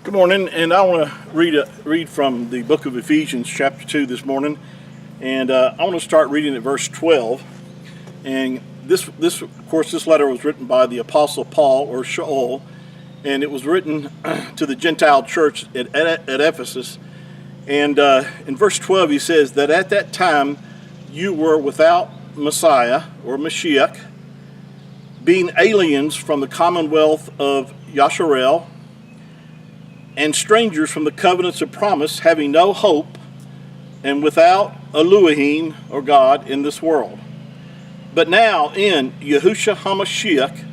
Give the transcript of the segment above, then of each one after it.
Good morning, and I want to read from the book of Ephesians, chapter 2 this morning, and I want to start reading at verse 12. And this letter was written by the Apostle Paul, or Shaul, and it was written to the Gentile church at Ephesus. And in verse 12, he says that at that time you were without Messiah, or Mashiach, being aliens from the commonwealth of Yasharel, and strangers from the covenants of promise, having no hope, and without Elohim, or God, in this world. But now in Yahushua HaMashiach,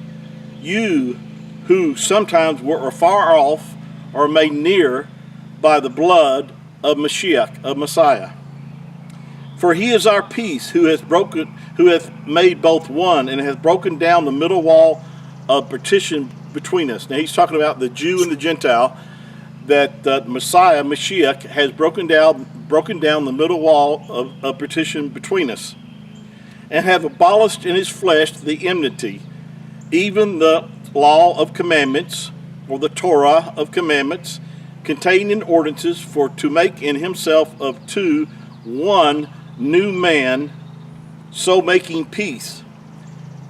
you who sometimes were afar off are made near by the blood of Mashiach, of Messiah. For he is our peace, who hath made both one, and hath broken down the middle wall of partition between us. Now he's talking about the Jew and the Gentile, that the Messiah, Mashiach, has broken down the middle wall of partition between us, and have abolished in his flesh the enmity, even the law of commandments, or the Torah of commandments, contained in ordinances, for to make in himself of two one new man, so making peace,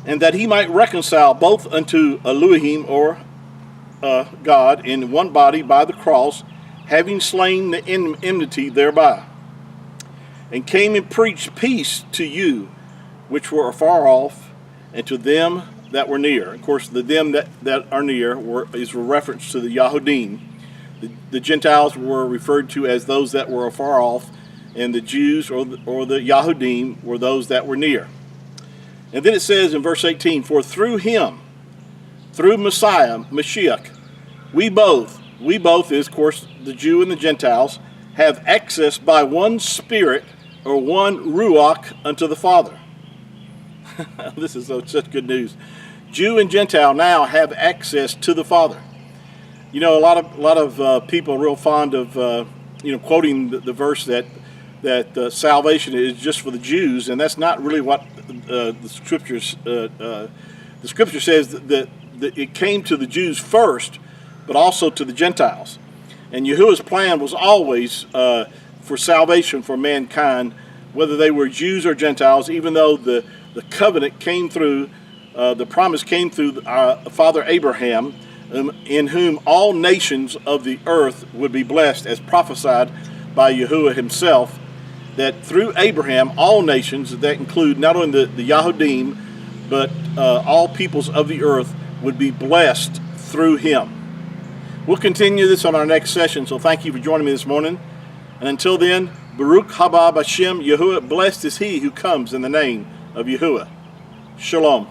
and that he might reconcile both unto Elohim, or God, in one body by the cross, having slain the enmity thereby, and came and preached peace to you which were afar off, and to them that were near. Of course, the them that are near is a reference to the Yahudim. The Gentiles were referred to as those that were afar off, and the Jews, or the Yahudim, were those that were near. And then it says in verse 18, for through him, through Messiah, Mashiach, we both is, of course, the Jew and the Gentiles, have access by one Spirit, or one Ruach, unto the Father. This is such good news. Jew and Gentile now have access to the Father. You know, a lot of people are real fond of quoting the verse that salvation is just for the Jews, and that's not really what the scriptures. The scripture says that it came to the Jews first, but also to the Gentiles. And Yahuwah's plan was always for salvation for mankind, whether they were Jews or Gentiles, even though the covenant came through, the promise came through Father Abraham, in whom all nations of the earth would be blessed, as prophesied by Yahuwah himself, that through Abraham, all nations, that include not only the Yahudim, but all peoples of the earth, would be blessed through him. We'll continue this on our next session, so thank you for joining me this morning. And until then, Baruch haba Hashem Yahuwah, blessed is he who comes in the name of Yahuwah. Shalom.